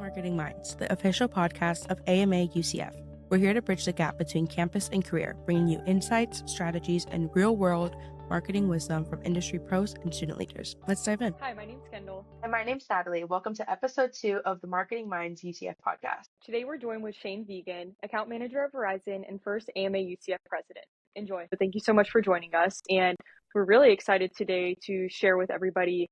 Marketing Minds, the official podcast of AMA UCF. We're here to bridge the gap between campus and career, bringing you insights, strategies, and real-world marketing wisdom from industry pros and student leaders. Let's dive in. Hi, my name's Kendall. And my name's Natalie. Welcome to episode 2 of the Marketing Minds UCF podcast. Today we're joined with Shane Vigan, account manager at Verizon and first AMA UCF president. Enjoy. So thank you so much for joining us. And we're really excited today to share with everybody,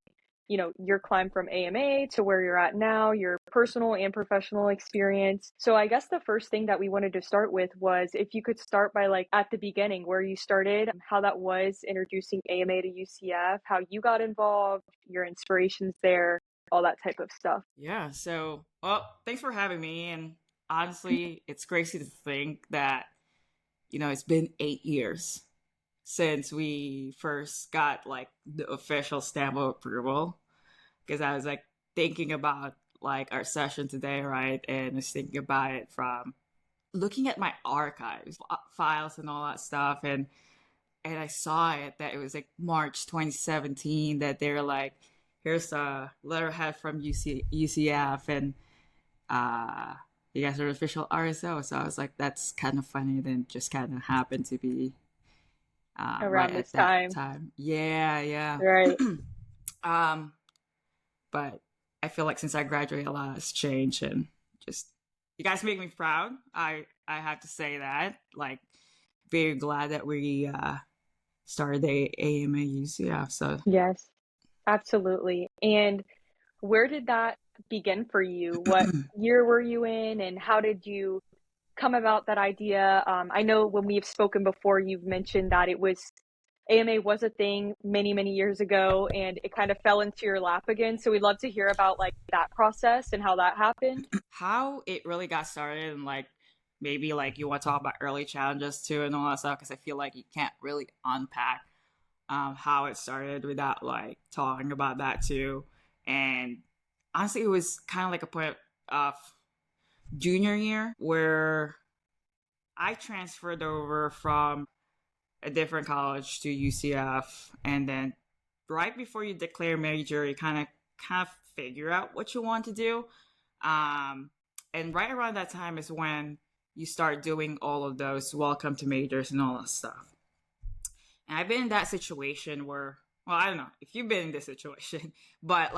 your climb from AMA to where you're at now, your personal and professional experience. So I guess the first thing that we wanted to start with was if you could start by at the beginning, where you started, how that was introducing AMA to UCF, how you got involved, your inspirations there, all that type of stuff. Yeah. So, thanks for having me. And honestly, it's crazy to think that, it's been 8 years since we first got the official stamp of approval, because I was thinking about our session today, right? And I was thinking about it from looking at my archives, files and all that stuff. And I saw it that it was March 2017 that they were here's a letterhead from UCF and you guys are official RSO. So I was that's kind of funny. Then just kind of happened to be around right this at that time. Yeah. Right. But I feel since I graduated, a lot has changed, and just you guys make me proud. I have to say that. Very glad that we started the AMA UCF. So Yes, absolutely. And where did that begin for you? What year were you in, and how did you come about that idea? I know when we've spoken before, you've mentioned that AMA was a thing many years ago, and it kind of fell into your lap again. So we'd love to hear about that process and how that happened. How it really got started, and maybe you want to talk about early challenges too and all that stuff, because I feel you can't really unpack how it started without talking about that too. And honestly, it was kind of a point of junior year where I transferred over from a different college to UCF, and then right before you declare major, you kind of figure out what you want to do. And right around that time is when you start doing all of those welcome to majors and all that stuff. And I've been in that situation where, I don't know if you've been in this situation, but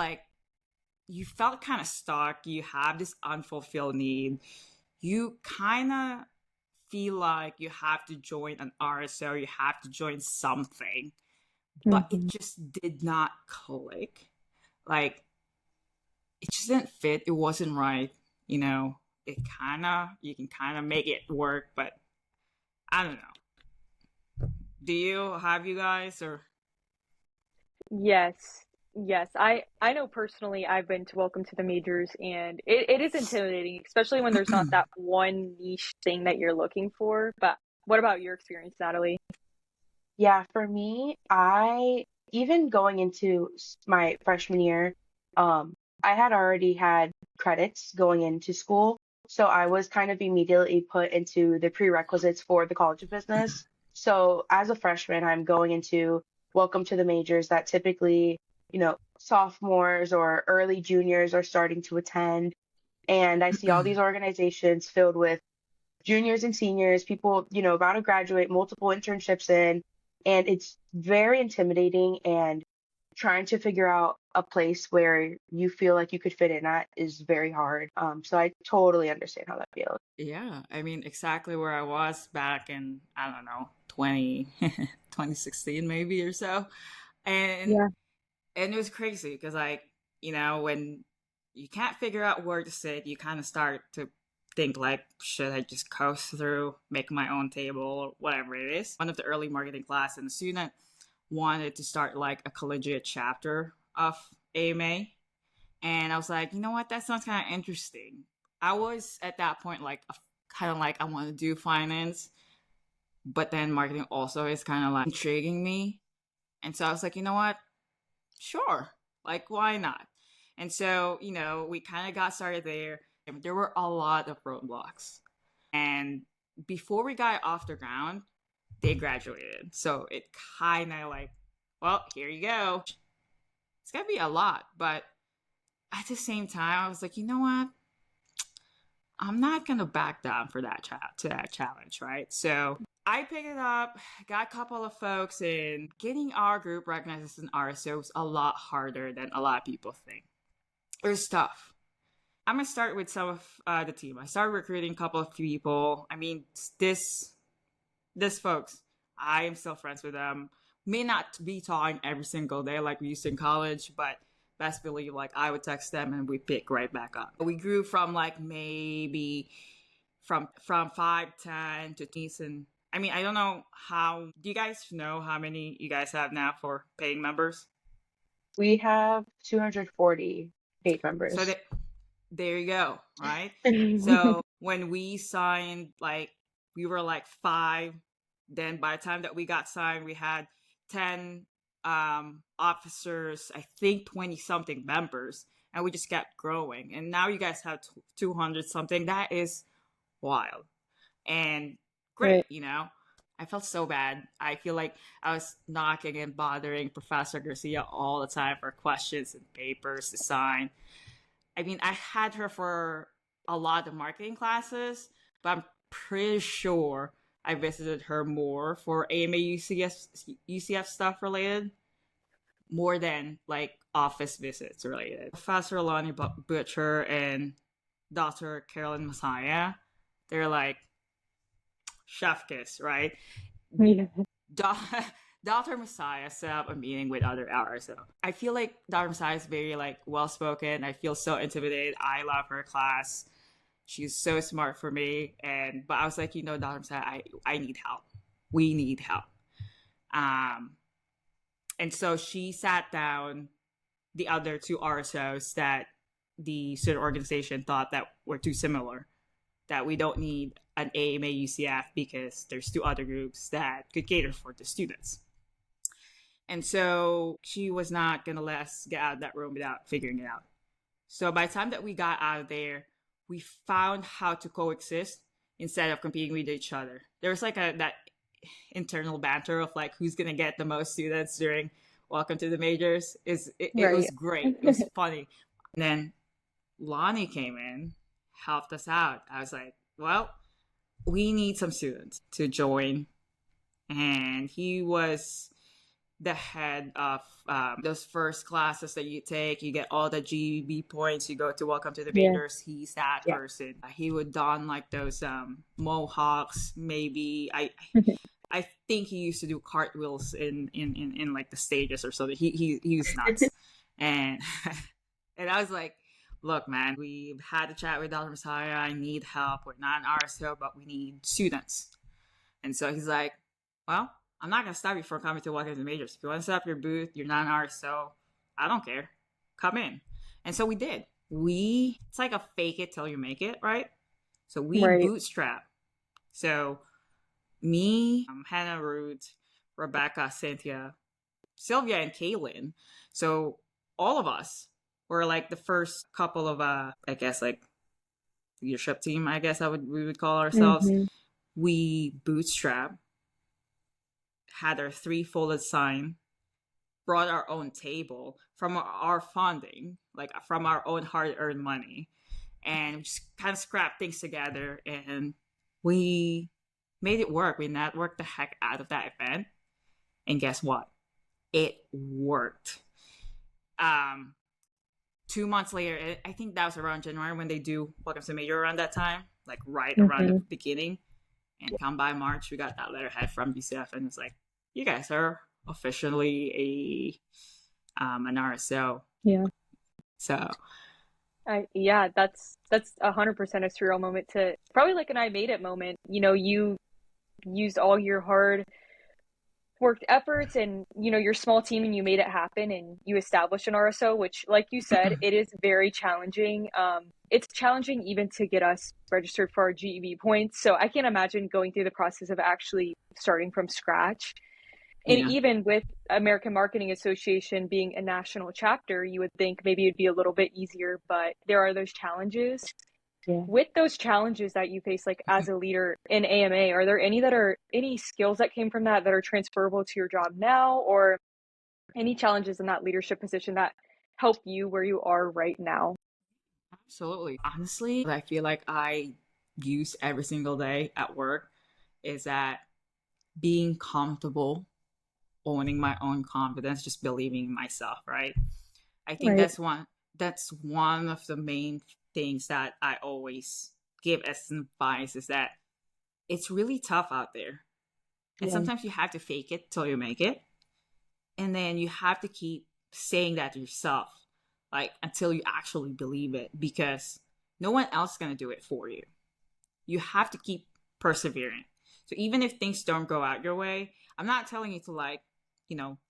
you felt kind of stuck. You have this unfulfilled need. You kind of feel you have to join an RSO, you have to join something, but it just did not click. It just didn't fit. It wasn't right. You can kind of make it work, but I don't know. Have you guys or? Yes. I know personally I've been to Welcome to the Majors, and it is intimidating, especially when there's not that one niche thing that you're looking for. But what about your experience, Natalie? Yeah, for me, even going into my freshman year, I had already had credits going into school. So I was kind of immediately put into the prerequisites for the College of Business. So as a freshman, I'm going into Welcome to the Majors that typically sophomores or early juniors are starting to attend. And I see all these organizations filled with juniors and seniors, people, about to graduate, multiple internships in, and it's very intimidating, and trying to figure out a place where you feel you could fit in at is very hard. So I totally understand how that feels. Yeah, I mean, exactly where I was back in, I don't know, 2016 maybe or so. And Yeah. And it was crazy because, when you can't figure out where to sit, you kind of start to think, should I just coast through, make my own table, or whatever it is. One of the early marketing class, and the student wanted to start a collegiate chapter of AMA. And I was you know what? That sounds kind of interesting. I was at that point, kind of I want to do finance, but then marketing also is kind of intriguing me. And so I was you know what? Sure. Why not? And so, we kind of got started there. And there were a lot of roadblocks. And before we got off the ground, they graduated. So it kind of here you go. It's going to be a lot. But at the same time, I was you know what? I'm not gonna back down for that challenge, right? So I picked it up, got a couple of folks in. Getting our group recognized as an RSO is a lot harder than a lot of people think. It was tough. I'm gonna start with some of the team. I started recruiting a couple of people. I mean, this folks, I am still friends with them. May not be talking every single day like we used to in college, but best believe like I would text them and we pick right back up. We grew from like maybe from 5, 10 to and I mean I don't know how. Do you guys know how many you guys have now for paying members? We have 240 paid So members. there you go, right? So when we signed, like we were like 5. Then by the time that we got signed, we had 10 officers, I think 20 something members, and we just kept growing. And now you guys have 200 something. That is wild and great, Right. I felt so bad. I feel like I was knocking and bothering Professor Garcia all the time for questions and papers to sign. I mean, I had her for a lot of marketing classes, but I'm pretty sure I visited her more for AMA UCF stuff related, more than like office visits related. Professor Alani Butcher and Dr. Carolyn Messiah, they're like chef kiss, right? Yeah. Dr. Messiah set up a meeting with other RSO. I feel like Dr. Messiah is very like well spoken. I feel so intimidated. I love her class. She's so smart for me. But I was like, Dr. Messiah, I need help. We need help. And so she sat down the other 2 RSOs that the student organization thought that were too similar, that we don't need an AMA UCF because there's 2 other groups that could cater for the students. And so she was not going to let us get out of that room without figuring it out. So by the time that we got out of there, we found how to coexist instead of competing with each other. There was like that internal banter of like who's going to get the most students during Welcome to the Majors. It was great. It was funny. And then Lonnie came in, helped us out. I was like, well, we need some students to join. And he was the head of those first classes that you take. You get all the GEB points. You go to Welcome to the Majors. Yeah. He's that person. He would don like those mohawks. Maybe I think he used to do cartwheels in like the stages or something. He was nuts. and I was like, look, man, we've had a chat with Dr. Messiah. I need help. We're not an RSO, but we need students. And so he's like, well, I'm not going to stop you from coming to Welcome to the Majors. If you want to set up your booth, you're not an RSO, I don't care. Come in. And so we did. It's like a fake it till you make it, right? So we bootstrap. So me, Hannah, Ruth, Rebecca, Cynthia, Sylvia, and Kaylin. So all of us were like the first couple of, I guess, like leadership team, I guess we would call ourselves. Mm-hmm. We bootstrap, had our 3 folded sign, brought our own table from our funding, like from our own hard-earned money, and just kind of scrapped things together, and we made it work. We networked the heck out of that event, and guess what? It worked. 2 months later, I think that was around January when they do Welcome to Major around that time, like right around the beginning. And come by March, we got that letterhead from UCF, and it's like, you guys are officially an RSO. Yeah. So. Yeah, that's 100% a surreal moment. Probably like an I made it moment. You used all your hard worked efforts and your small team, and you made it happen, and you established an RSO, which, like you said, it is very challenging. It's challenging even to get us registered for our GEB points. So I can't imagine going through the process of actually starting from scratch. And even with American Marketing Association being a national chapter, you would think maybe it'd be a little bit easier, but there are those challenges. Yeah. With those challenges that you face, like as a leader in AMA, are there any skills that came from that are transferable to your job now, or any challenges in that leadership position that help you where you are right now? Absolutely. Honestly, I feel like I use every single day at work is that being comfortable, owning my own confidence, just believing in myself, right? I think Right. that's one of the main things that I always give as advice is that it's really tough out there. And Yeah. sometimes you have to fake it till you make it. And then you have to keep saying that to yourself, like until you actually believe it, because no one else is going to do it for you. You have to keep persevering. So even if things don't go out your way, I'm not telling you to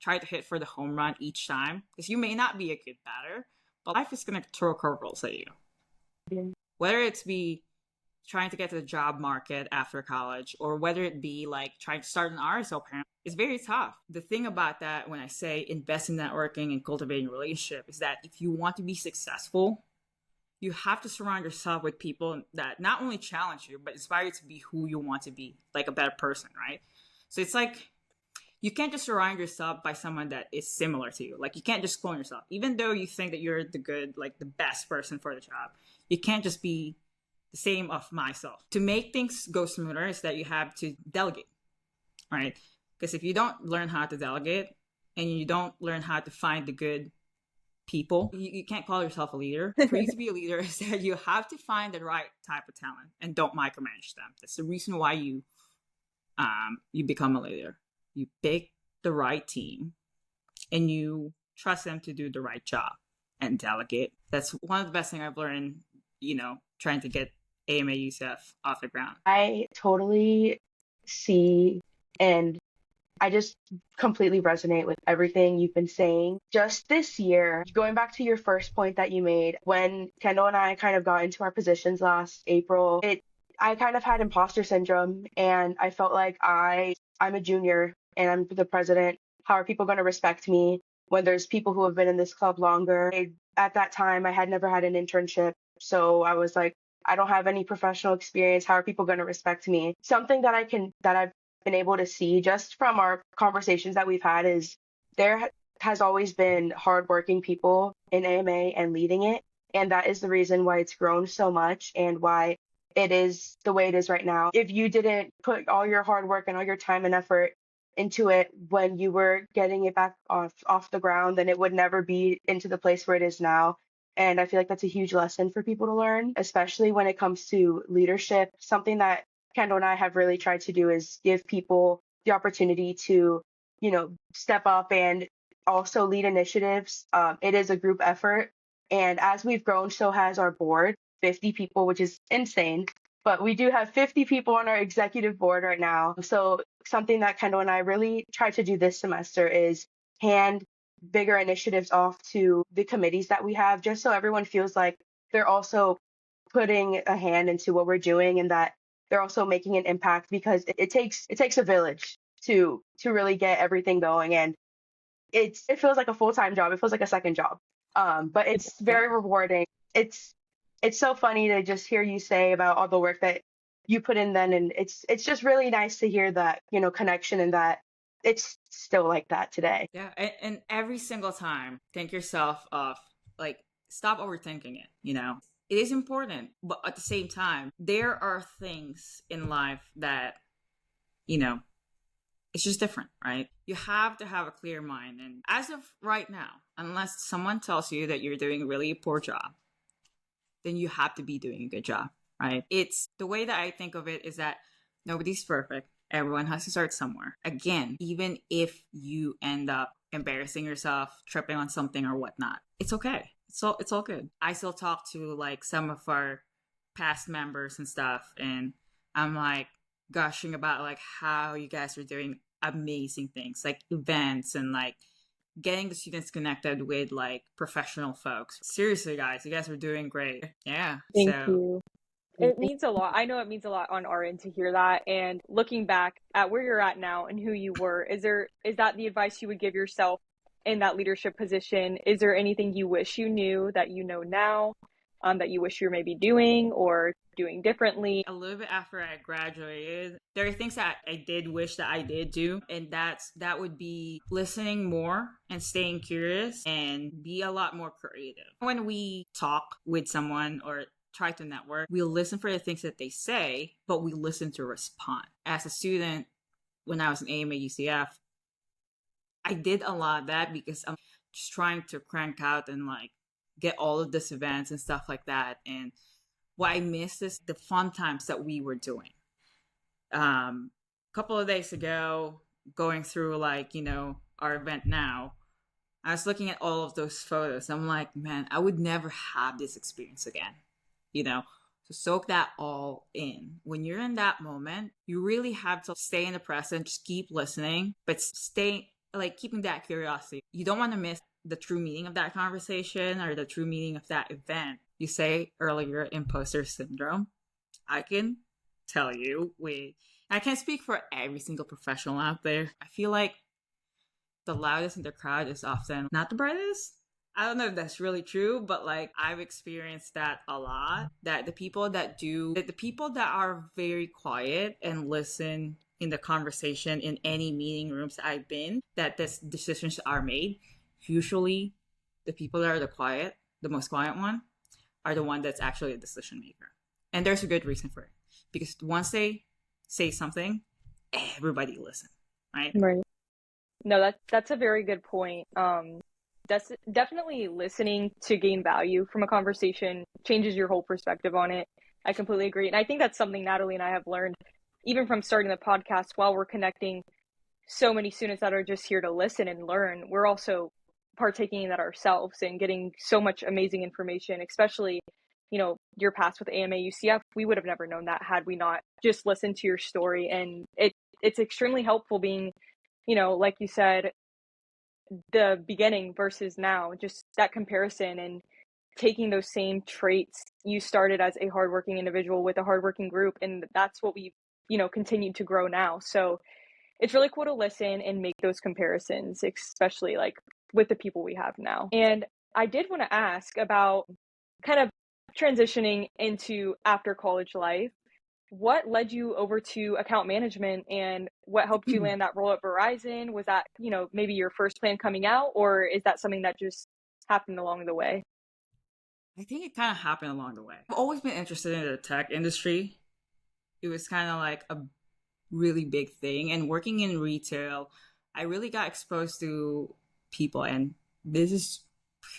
try to hit for the home run each time because you may not be a good batter, but life is going to throw curveballs at you. Yeah. Whether it's be trying to get to the job market after college or whether it be like trying to start an RSL parent, it's very tough. The thing about that when I say invest in networking and cultivating a relationship is that if you want to be successful, you have to surround yourself with people that not only challenge you, but inspire you to be who you want to be, like a better person, right? So it's like you can't just surround yourself by someone that is similar to you. Like you can't just clone yourself. Even though you think that you're the good, like the best person for the job, you can't just be the same of myself. To make things go smoother is that you have to delegate, right? Because if you don't learn how to delegate and you don't learn how to find the good people, you can't call yourself a leader. For you to be a leader is that you have to find the right type of talent and don't micromanage them. That's the reason why you become a leader. You pick the right team and you trust them to do the right job and delegate. That's one of the best things I've learned, trying to get AMA UCF off the ground. I totally see and I just completely resonate with everything you've been saying. Just this year, going back to your first point that you made, when Kendall and I kind of got into our positions last April, I kind of had imposter syndrome and I felt like I'm a junior and I'm the president. How are people going to respect me when there's people who have been in this club longer? At that time, I had never had an internship. So I was like, I don't have any professional experience. How are people going to respect me? Something that I've been able to see just from our conversations that we've had is there has always been hardworking people in AMA and leading it. And that is the reason why it's grown so much and why it is the way it is right now. If you didn't put all your hard work and all your time and effort into it when you were getting it back off the ground, then it would never be into the place where it is now. And I feel like that's a huge lesson for people to learn, especially when it comes to leadership. Something that Kendall and I have really tried to do is give people the opportunity to, step up and also lead initiatives. It is a group effort. And as we've grown, so has our board, 50 people, which is insane. But we do have 50 people on our executive board right now. So something that Kendall and I really tried to do this semester is hand bigger initiatives off to the committees that we have, just so everyone feels like they're also putting a hand into what we're doing and that they're also making an impact because it takes a village to really get everything going. And it feels like a full-time job. It feels like a second job. But it's very rewarding. It's so funny to just hear you say about all the work that you put in then, and it's just really nice to hear that, connection and that it's still like that today. Yeah, and every single time, think yourself of like stop overthinking it. It is important, but at the same time, there are things in life that it's just different, right? You have to have a clear mind, and as of right now, unless someone tells you that you're doing a really poor job, then you have to be doing a good job, right? It's the way that I think of it is that nobody's perfect. Everyone has to start somewhere. Again, even if you end up embarrassing yourself, tripping on something or whatnot, it's okay. It's all good. I still talk to like some of our past members and stuff, and I'm like gushing about like how you guys are doing amazing things, like events and like getting the students connected with like professional folks. Seriously, guys, you guys are doing great. Yeah. Thank you. It means a lot. I know it means a lot on our end to hear that. And looking back at where you're at now and who you were, is that the advice you would give yourself in that leadership position? Is there anything you wish you knew that you know now? that you wish you were maybe doing or doing differently? A little bit after I graduated, there are things that I did wish that I did do, and that would be listening more and staying curious and be a lot more creative. When we talk with someone or try to network, we'll listen for the things that they say, but we listen to respond. As a student, when I was in AMA UCF, I did a lot of that because I'm just trying to crank out and like get all of these events and stuff like that. And what I missed is the fun times that we were doing. A couple of days ago, going through like, our event now, I was looking at all of those photos. I'm like, man, I would never have this experience again, So soak that all in. When you're in that moment, you really have to stay in the present, just keep listening, but stay like keeping that curiosity. You don't want to miss the true meaning of that conversation or the true meaning of that event. You say earlier, imposter syndrome. I can tell you, I can't speak for every single professional out there. I feel like the loudest in the crowd is often not the brightest. I don't know if that's really true, but like I've experienced that a lot. That the people that are very quiet and listen in the conversation in any meeting rooms I've been, that this decisions are made, usually the people that are the most quiet one, are the one that's actually a decision maker. And there's a good reason for it. Because once they say something, everybody listens, right? Right. No, that's a very good point. That's definitely listening to gain value from a conversation changes your whole perspective on it. I completely agree. And I think that's something Natalie and I have learned even from starting the podcast. While we're connecting so many students that are just here to listen and learn, we're also partaking in that ourselves and getting so much amazing information, especially, your past with AMA UCF. We would have never known that had we not just listened to your story. And it's extremely helpful being, like you said, the beginning versus now, just that comparison and taking those same traits. You started as a hardworking individual with a hardworking group, and that's what we continued to grow now. So it's really cool to listen and make those comparisons, especially like with the people we have now. And I did want to ask about kind of transitioning into after college life. What led you over to account management, and what helped you land that role at Verizon? Was that, maybe your first plan coming out, or is that something that just happened along the way? I think it kind of happened along the way. I've always been interested in the tech industry. It was kind of like a really big thing. And working in retail, I really got exposed to people. And this is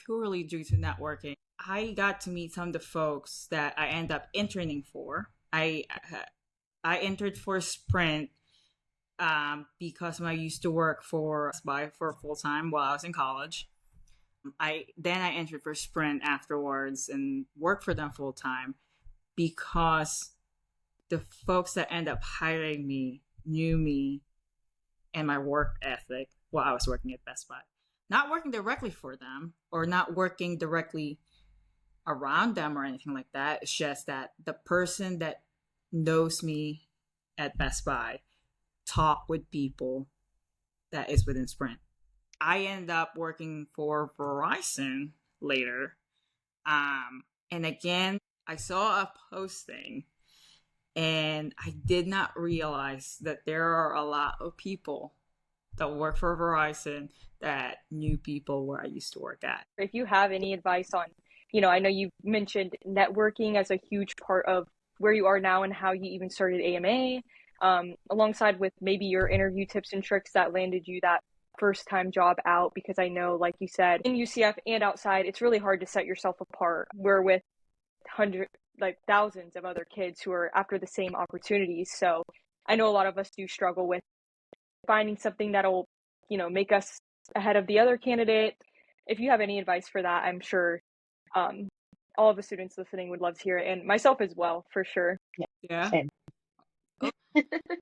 purely due to networking. I got to meet some of the folks that I end up interning for. I entered for Sprint because I used to work for Spy for full time while I was in college. I entered for Sprint afterwards and worked for them full time because the folks that end up hiring me knew me and my work ethic while I was working at Best Buy. Not working directly for them or not working directly around them or anything like that. It's just that the person that knows me at Best Buy talk with people that is within Sprint. I ended up working for Verizon later. And again, I saw a posting and I did not realize that there are a lot of people that work for Verizon that knew people where I used to work at. If you have any advice on, I know you mentioned networking as a huge part of where you are now and how you even started AMA, alongside with maybe your interview tips and tricks that landed you that first time job out, because I know, like you said, in UCF and outside, it's really hard to set yourself apart. We're with thousands of other kids who are after the same opportunities. So I know a lot of us do struggle with finding something that'll, make us ahead of the other candidate. If you have any advice for that, I'm sure all of the students listening would love to hear it, and myself as well, for sure. Yeah.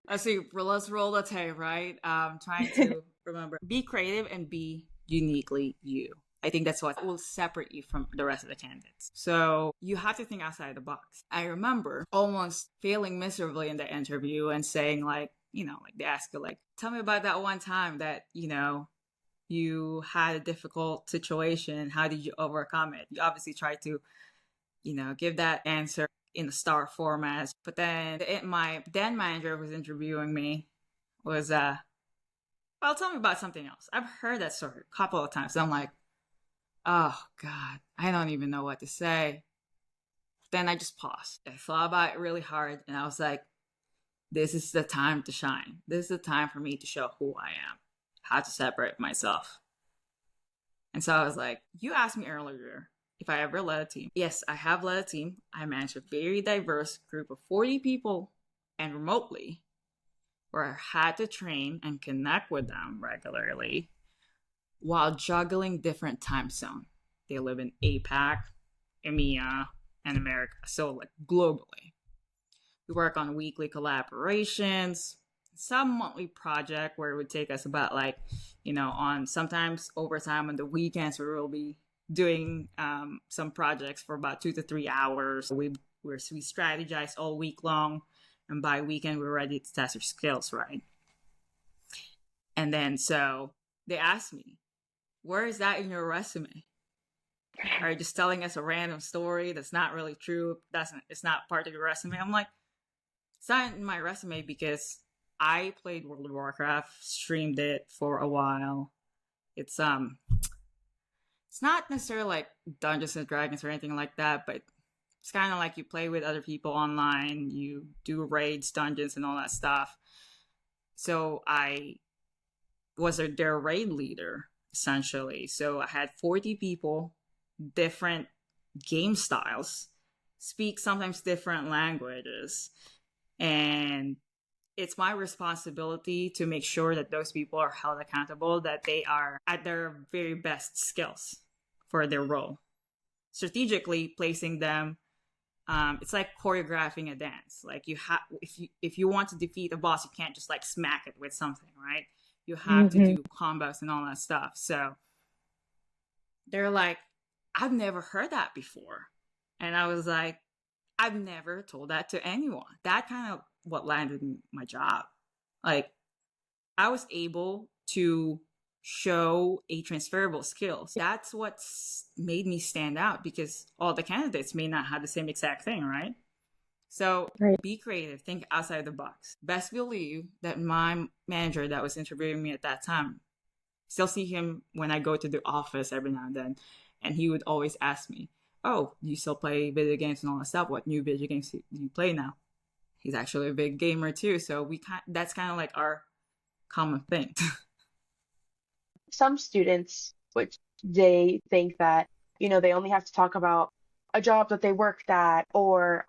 Let's see. Let's roll the tape, right? Trying to remember, be creative and be uniquely you. I think that's what will separate you from the rest of the candidates. So you have to think outside the box. I remember almost failing miserably in the interview and saying they ask you tell me about that one time that, you had a difficult situation. How did you overcome it? You obviously try to, give that answer in the star format. But then my then manager who's interviewing me was, well, tell me about something else. I've heard that story a couple of times. I'm like, oh God, I don't even know what to say. Then I just paused. I thought about it really hard, and I was like, this is the time to shine. This is the time for me to show who I am, how to separate myself. And so I was like, you asked me earlier if I ever led a team. Yes, I have led a team. I managed a very diverse group of 40 people and remotely, where I had to train and connect with them regularly while juggling different time zones. They live in APAC, EMEA, and America, so like globally. We work on weekly collaborations, some monthly project where it would take us about on sometimes overtime on the weekends where we'll be doing some projects for about 2 to 3 hours. We strategize all week long, and by weekend we're ready to test our skills, right? And then so they asked me, where is that in your resume? Are you just telling us a random story that's not really true? It's not part of your resume. I'm like, it's not in my resume because I played World of Warcraft, streamed it for a while. It's not necessarily like Dungeons and Dragons or anything like that, but it's kind of like you play with other people online, you do raids, dungeons, and all that stuff. So I was their raid leader, essentially. So I had 40 people, different game styles, speak sometimes different languages. And it's my responsibility to make sure that those people are held accountable, that they are at their very best skills for their role. Strategically placing them, it's like choreographing a dance. Like if you want to defeat a boss, you can't just like smack it with something, right? You have to do combos and all that stuff. So they're like, I've never heard that before. And I was like, I've never told that to anyone. That kind of what landed me my job. Like, I was able to show a transferable skills. That's what's made me stand out, because all the candidates may not have the same exact thing, right? So Be creative, think outside the box. Best believe that my manager that was interviewing me at that time, still see him when I go to the office every now and then, and he would always ask me, oh, you still play video games and all that stuff? What new video games do you play now? He's actually a big gamer too, so that's kind of like our common thing. Some students, which they think that, they only have to talk about a job that they worked at or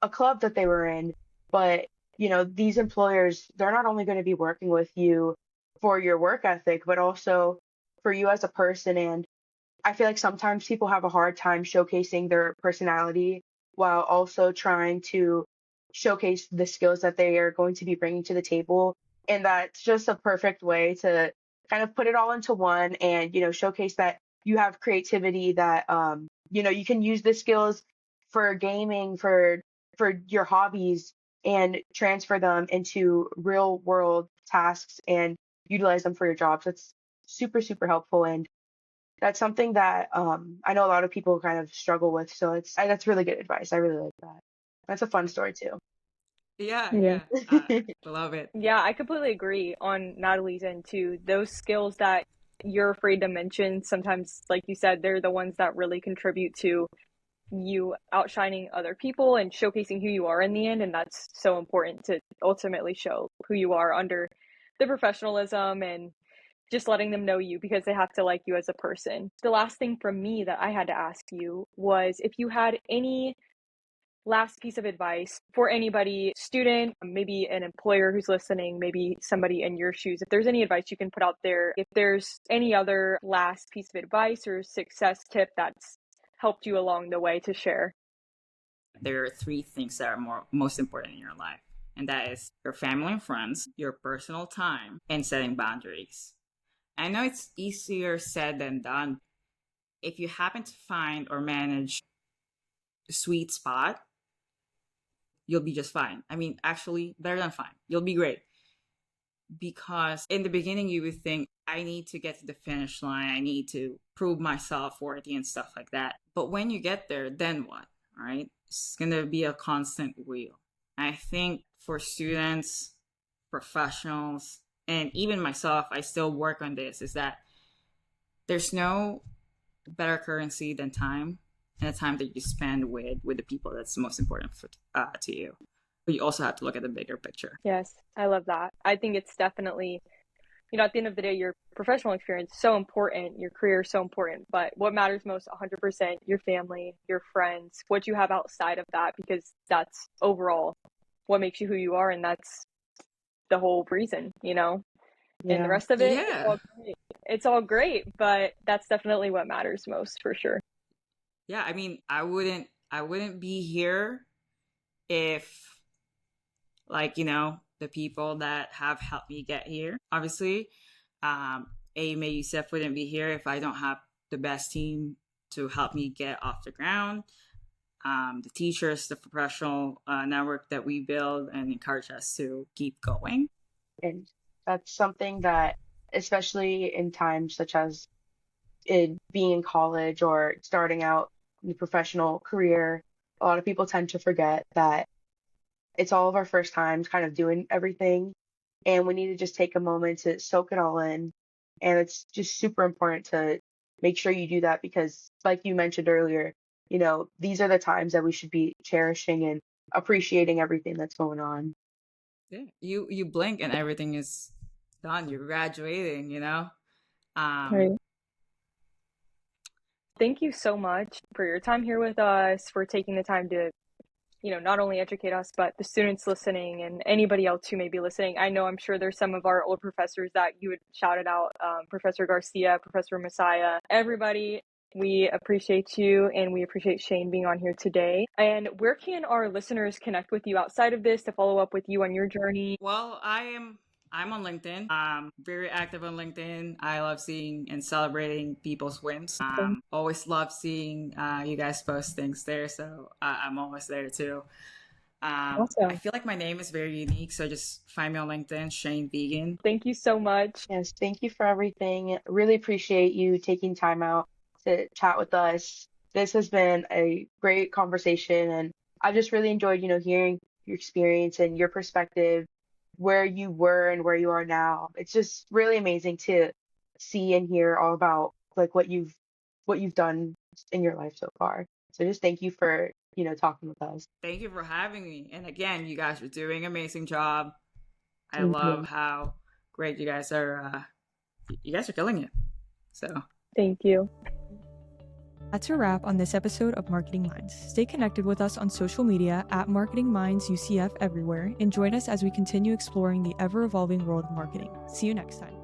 a club that they were in. But, these employers, they're not only going to be working with you for your work ethic, but also for you as a person. And I feel like sometimes people have a hard time showcasing their personality while also trying to showcase the skills that they are going to be bringing to the table. And that's just a perfect way to kind of put it all into one and, showcase that you have creativity, that, you can use the skills for gaming, for your hobbies, and transfer them into real world tasks and utilize them for your jobs. That's super, super helpful. And that's something that I know a lot of people kind of struggle with. So that's really good advice. I really like that. That's a fun story too. Yeah. I love it. Yeah, I completely agree on Natalie's end too. Those skills that you're afraid to mention, sometimes, like you said, they're the ones that really contribute to you outshining other people and showcasing who you are in the end. And that's so important to ultimately show who you are under the professionalism and just letting them know you, because they have to like you as a person. The last thing from me that I had to ask you was if you had any last piece of advice for anybody, student, maybe an employer who's listening, maybe somebody in your shoes. If there's any advice you can put out there, if there's any other last piece of advice or success tip that's helped you along the way to share. There are 3 things that are most important in your life, and that is your family and friends, your personal time, and setting boundaries. I know it's easier said than done. If you happen to find or manage a sweet spot, you'll be just fine. I mean, actually, better than fine. You'll be great. Because in the beginning, you would think, I need to get to the finish line. I need to prove myself worthy and stuff like that. But when you get there, then what? right? It's going to be a constant wheel. I think for students, professionals, and even myself, I still work on this, is that there's no better currency than time, and the time that you spend with the people that's most important to you. But you also have to look at the bigger picture. Yes, I love that. I think it's definitely, at the end of the day, your professional experience is so important, your career is so important, but what matters most, 100%, your family, your friends, what you have outside of that, because that's overall what makes you who you are, and that's the whole reason, And the rest of it, it's all great, but that's definitely what matters most, for sure. Yeah, I mean, I wouldn't be here if, like, the people that have helped me get here, obviously, AMA UCF wouldn't be here if I don't have the best team to help me get off the ground. The teachers, the professional network that we build and encourage us to keep going. And that's something that, especially in times such as it being in college or starting out in the professional career, a lot of people tend to forget that it's all of our first times kind of doing everything. And we need to just take a moment to soak it all in. And it's just super important to make sure you do that because, like you mentioned earlier, these are the times that we should be cherishing and appreciating everything that's going on. Yeah, you blink and everything is done. You're graduating, Right. Thank you so much for your time here with us, for taking the time to, not only educate us, but the students listening and anybody else who may be listening. I'm sure there's some of our old professors that you would shout it out, Professor Garcia, Professor Messiah, everybody. We appreciate you, and we appreciate Shane being on here today. And where can our listeners connect with you outside of this to follow up with you on your journey? Well, I'm on LinkedIn. I'm very active on LinkedIn. I love seeing and celebrating people's wins. Always love seeing you guys post things there, so I'm always there too. Awesome. I feel like my name is very unique, so just find me on LinkedIn, Shane Vigan. Thank you so much. Yes, thank you for everything. Really appreciate you taking time out to chat with us. This has been a great conversation, and I just really enjoyed, hearing your experience and your perspective, where you were and where you are now. It's just really amazing to see and hear all about like what you've done in your life so far. So just thank you for, talking with us. Thank you for having me. And again, you guys are doing an amazing job. I Thank love you. how great you guys are. You guys are killing it. So thank you. That's a wrap on this episode of Marketing Minds. Stay connected with us on social media at Marketing Minds UCF everywhere, and join us as we continue exploring the ever-evolving world of marketing. See you next time.